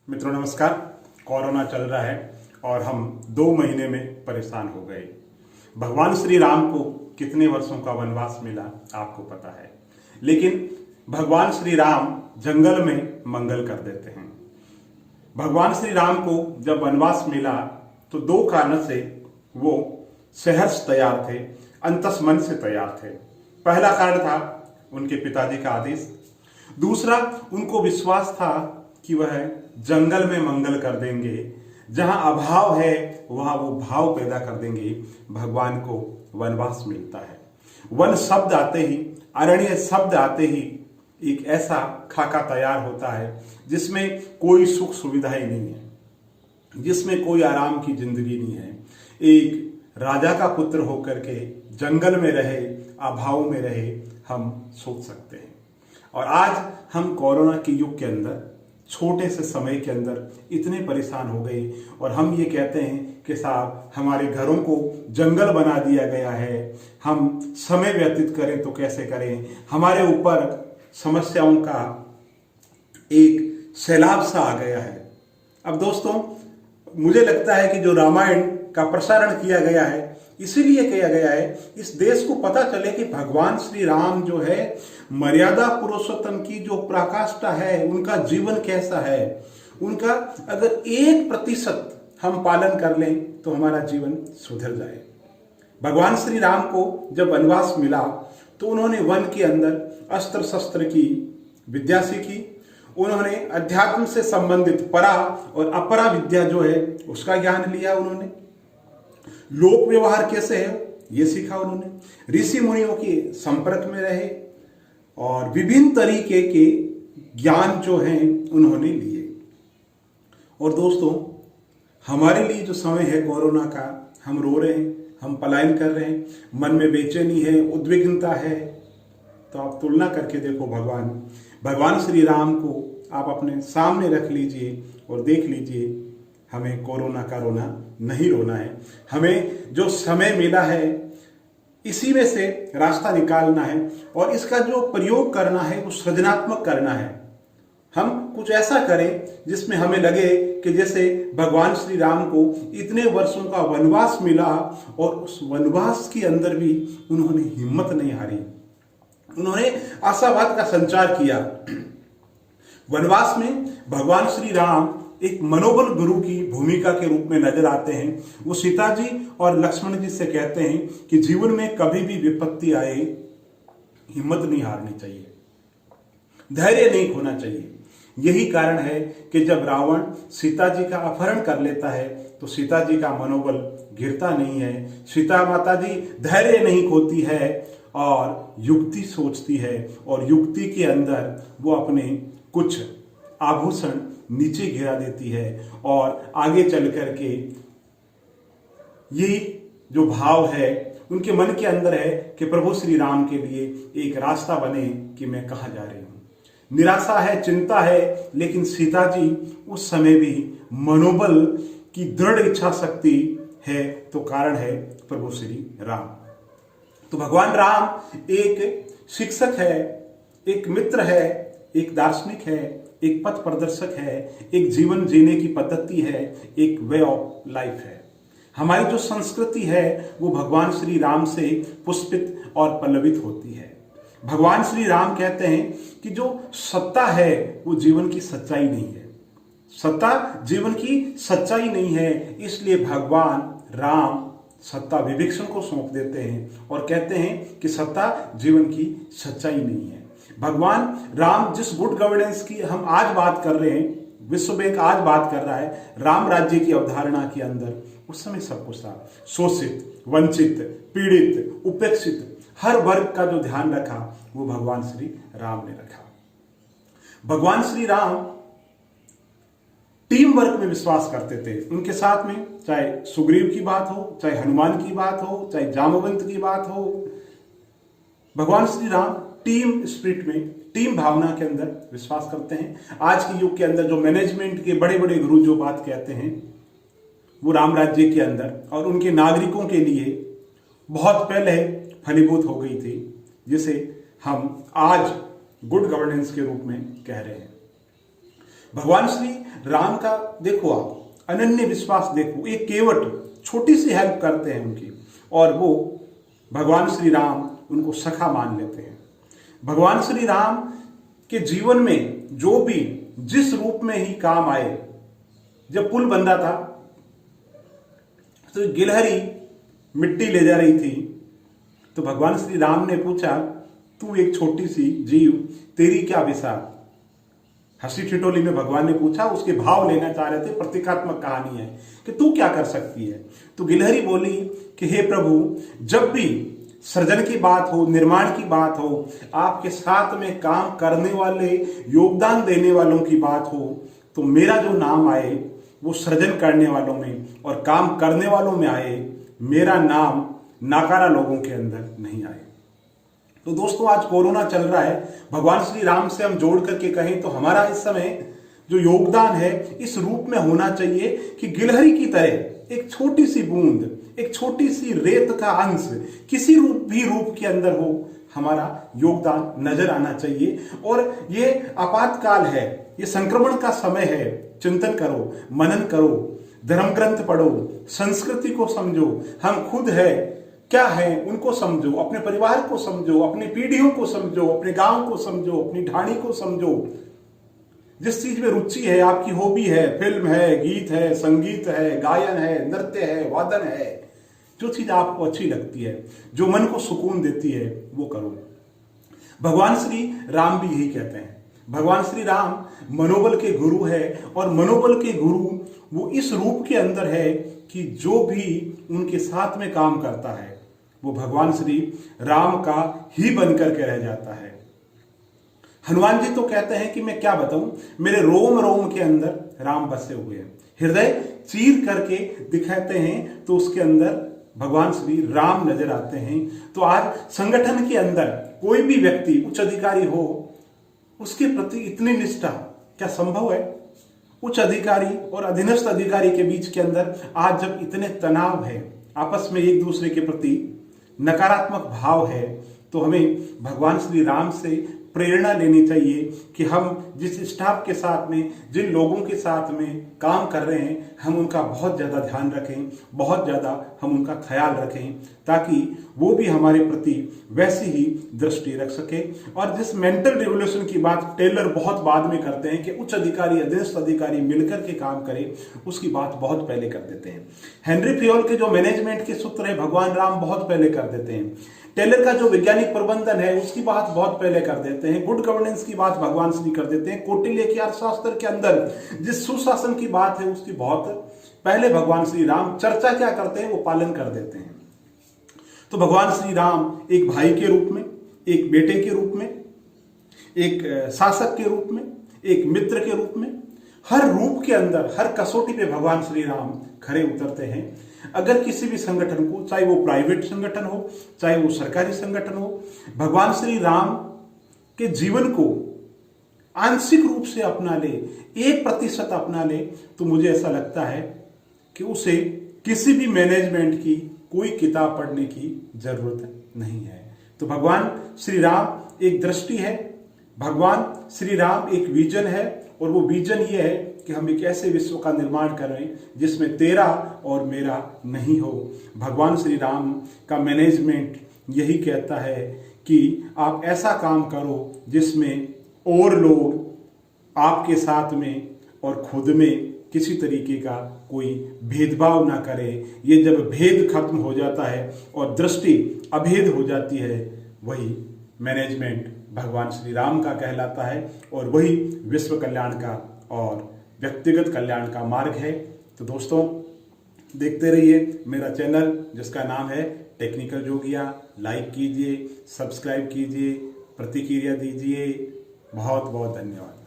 मित्रों नमस्कार। कोरोना चल रहा है और हम 2 महीने में परेशान हो गए। भगवान श्री राम को कितने वर्षों का वनवास मिला आपको पता है, लेकिन भगवान श्री राम जंगल में मंगल कर देते हैं। भगवान श्री राम को जब वनवास मिला तो 2 कारण से वो सहर्ष तैयार थे, अंतस मन से तैयार थे। पहला कारण था उनके पिताजी का आदेश, दूसरा उनको विश्वास था कि वह जंगल में मंगल कर देंगे। जहां अभाव है वहां वो भाव पैदा कर देंगे। भगवान को वनवास मिलता है। वन शब्द आते ही, अरण्य शब्द आते ही एक ऐसा खाका तैयार होता है जिसमें कोई सुख सुविधाएं नहीं है, जिसमें कोई आराम की जिंदगी नहीं है। एक राजा का पुत्र होकर के जंगल में रहे, अभाव में रहे, हम सोच सकते हैं। और आज हम कोरोना के युग के अंदर छोटे से समय के अंदर इतने परेशान हो गए और हम ये कहते हैं कि साहब हमारे घरों को जंगल बना दिया गया है, हम समय व्यतीत करें तो कैसे करें। हमारे ऊपर समस्याओं का एक सैलाब सा आ गया है। अब दोस्तों, मुझे लगता है कि जो रामायण का प्रसारण किया गया है इसीलिए किया गया है, इस देश को पता चले कि भगवान श्री राम जो है मर्यादा पुरुषोत्तम की जो पराकाष्ठा है, उनका जीवन कैसा है, उनका अगर 1% हम पालन कर लें तो हमारा जीवन सुधर जाए। भगवान श्री राम को जब वनवास मिला तो उन्होंने वन के अंदर अस्त्र शस्त्र की विद्या सीखी। उन्होंने अध्यात्म से संबंधित परा और अपरा विद्या जो है उसका ज्ञान लिया। उन्होंने लोक व्यवहार कैसे है ये सीखा। उन्होंने ऋषि मुनियों के संपर्क में रहे और विभिन्न तरीके के ज्ञान जो हैं उन्होंने लिए। और दोस्तों, हमारे लिए जो समय है कोरोना का, हम रो रहे हैं, हम पलायन कर रहे हैं, मन में बेचैनी है, उद्विग्नता है, तो आप तुलना करके देखो भगवान श्री राम को आप अपने सामने रख लीजिए और देख लीजिए। हमें कोरोना का रोना नहीं रोना है। हमें जो समय मिला है इसी में से रास्ता निकालना है और इसका जो प्रयोग करना है वो सृजनात्मक करना है। हम कुछ ऐसा करें जिसमें हमें लगे कि जैसे भगवान श्री राम को इतने वर्षों का वनवास मिला और उस वनवास के अंदर भी उन्होंने हिम्मत नहीं हारी, उन्होंने आशावाद का संचार किया। वनवास में भगवान श्री राम एक मनोबल गुरु की भूमिका के रूप में नजर आते हैं। वो सीता जी और लक्ष्मण जी से कहते हैं कि जीवन में कभी भी विपत्ति आए हिम्मत नहीं हारनी चाहिए, धैर्य नहीं खोना चाहिए। यही कारण है कि जब रावण सीता जी का अपहरण कर लेता है तो सीता जी का मनोबल गिरता नहीं है। सीता माता जी धैर्य नहीं खोती है और युक्ति सोचती है और युक्ति के अंदर वो अपने कुछ आभूषण नीचे गिरा देती है और आगे चल करके यही जो भाव है उनके मन के अंदर है कि प्रभु श्री राम के लिए एक रास्ता बने कि मैं कहां जा रही हूं। निराशा है, चिंता है, लेकिन सीता जी उस समय भी मनोबल की दृढ़ इच्छा शक्ति है, तो कारण है प्रभु श्री राम। तो भगवान राम एक शिक्षक है, एक मित्र है, एक दार्शनिक है, एक पथ प्रदर्शक है, एक जीवन जीने की पद्धति है, एक वे ऑफ लाइफ है। हमारी जो संस्कृति है वो भगवान श्री राम से पुष्पित और पल्लवित होती है। भगवान श्री राम कहते हैं कि जो सत्ता है वो जीवन की सच्चाई नहीं है, सत्ता जीवन की सच्चाई नहीं है। इसलिए भगवान राम सत्ता विभीषण को सौंप देते हैं और कहते हैं कि सत्ता जीवन की सच्चाई नहीं है। भगवान राम जिस गुड गवर्नेंस की हम आज बात कर रहे हैं, विश्व बैंक आज बात कर रहा है राम राज्य की अवधारणा के अंदर, उस समय सब कुछ था। शोषित, वंचित, पीड़ित, उपेक्षित हर वर्ग का जो ध्यान रखा वो भगवान श्री राम ने रखा। भगवान श्री राम टीम वर्क में विश्वास करते थे। उनके साथ में चाहे सुग्रीव की बात हो, चाहे हनुमान की बात हो, चाहे जामवंत की बात हो, भगवान श्री राम टीम स्पिरिट में, टीम भावना के अंदर विश्वास करते हैं। आज के युग के अंदर जो मैनेजमेंट के बड़े बड़े गुरु जो बात कहते हैं वो राम राज्य के अंदर और उनके नागरिकों के लिए बहुत पहले फलीभूत हो गई थी, जिसे हम आज गुड गवर्नेंस के रूप में कह रहे हैं। भगवान श्री राम का देखो, आप अनन्य विश्वास देखो, एक केवट छोटी सी हेल्प करते हैं उनकी, और वो भगवान श्री राम उनको सखा मान लेते हैं। भगवान श्री राम के जीवन में जो भी जिस रूप में ही काम आए, जब पुल बंधा था तो गिलहरी मिट्टी ले जा रही थी, तो भगवान श्री राम ने पूछा, तू एक छोटी सी जीव, तेरी क्या विसा? हंसी ठिठोली में भगवान ने पूछा, उसके भाव लेना चाह रहे थे, प्रतीकात्मक कहानी है कि तू क्या कर सकती है। तो गिलहरी बोली कि हे प्रभु, जब भी सृजन की बात हो, निर्माण की बात हो, आपके साथ में काम करने वाले, योगदान देने वालों की बात हो, तो मेरा जो नाम आए वो सृजन करने वालों में और काम करने वालों में आए, मेरा नाम नाकारा लोगों के अंदर नहीं आए। तो दोस्तों, आज कोरोना चल रहा है, भगवान श्री राम से हम जोड़ करके कहें तो हमारा इस समय जो योगदान है इस रूप में होना चाहिए कि गिलहरी की तरह एक छोटी सी बूंद, एक छोटी सी रेत का अंश किसी रूप के अंदर हो, हमारा योगदान नजर आना चाहिए। और ये आपातकाल है, ये संक्रमण का समय है, चिंतन करो, मनन करो, धर्म ग्रंथ पढ़ो, संस्कृति को समझो, हम खुद है क्या है उनको समझो, अपने परिवार को समझो, अपनी पीढ़ियों को समझो, अपने गांव को समझो, अपनी ढाणी को समझो। जिस चीज में रुचि है, आपकी हॉबी है, फिल्म है, गीत है, संगीत है, गायन है, नृत्य है, वादन है, जो चीज आपको अच्छी लगती है, जो मन को सुकून देती है, वो करो। भगवान श्री राम भी यही कहते हैं। भगवान श्री राम मनोबल के गुरु है, और मनोबल के गुरु वो इस रूप के अंदर है कि जो भी उनके साथ में काम करता है वो भगवान श्री राम का ही बनकर के रह जाता है। हनुमान जी तो कहते हैं कि मैं क्या बताऊं, मेरे रोम रोम के अंदर राम बसे हुए हैं। हृदय चीर करके दिखाते हैं तो उसके अंदर भगवान श्री राम नजर आते हैं। तो आज संगठन के अंदर कोई भी व्यक्ति उच्च अधिकारी हो, उसके प्रति इतनी निष्ठा क्या संभव है? उच्च अधिकारी और अधीनस्थ अधिकारी के बीच के अंदर आज जब इतने तनाव है, आपस में एक दूसरे के प्रति नकारात्मक भाव है, तो हमें भगवान श्री राम से प्रेरणा लेनी चाहिए कि हम जिस स्टाफ के साथ में, जिन लोगों के साथ में काम कर रहे हैं, हम उनका बहुत ज़्यादा ध्यान रखें, बहुत ज़्यादा हम उनका ख्याल रखें, ताकि वो भी हमारे प्रति वैसी ही दृष्टि रख सके। और जिस मेंटल रिवोल्यूशन की बात टेलर बहुत बाद में करते हैं कि उच्च अधिकारी अधीनस्थ अधिकारी मिलकर के काम करें, उसकी बात बहुत पहले कर देते हैं। हेनरी फ्योल के जो मैनेजमेंट के सूत्र है, भगवान राम बहुत पहले कर देते हैं। टेलर का जो वैज्ञानिक प्रबंधन है, उसकी बात बहुत पहले कर देते हैं। गुड गवर्नेंस की बात भगवान श्री कर देते हैं। कौटिल्य के अर्थशास्त्र के अंदर जिस सुशासन की बात है, उसकी बहुत पहले भगवान श्री राम चर्चा क्या करते हैं, वो पालन कर देते हैं। तो भगवान श्री राम एक भाई के रूप में, एक बेटे के रूप में, एक शासक के रूप में, एक मित्र के रूप में, हर रूप के अंदर, हर कसौटी पे भगवान श्री राम खरे उतरते हैं। अगर किसी भी संगठन को, चाहे वो प्राइवेट संगठन हो, चाहे वो सरकारी संगठन हो, भगवान श्री राम के जीवन को आंशिक रूप से अपना ले, 1% अपना ले, तो मुझे ऐसा लगता है कि उसे किसी भी मैनेजमेंट की कोई किताब पढ़ने की जरूरत नहीं है। तो भगवान श्री राम एक दृष्टि है, भगवान श्री राम एक विजन है, और वो विजन ये है कि हम एक ऐसे विश्व का निर्माण करें जिसमें तेरा और मेरा नहीं हो। भगवान श्री राम का मैनेजमेंट यही कहता है कि आप ऐसा काम करो जिसमें और लोग आपके साथ में और खुद में किसी तरीके का कोई भेदभाव ना करे। ये जब भेद खत्म हो जाता है और दृष्टि अभेद हो जाती है, वही मैनेजमेंट भगवान श्री राम का कहलाता है, और वही विश्व कल्याण का और व्यक्तिगत कल्याण का मार्ग है। तो दोस्तों, देखते रहिए मेरा चैनल जिसका नाम है टेक्निकल जोगिया। लाइक कीजिए, सब्सक्राइब कीजिए, प्रतिक्रिया दीजिए। बहुत बहुत धन्यवाद।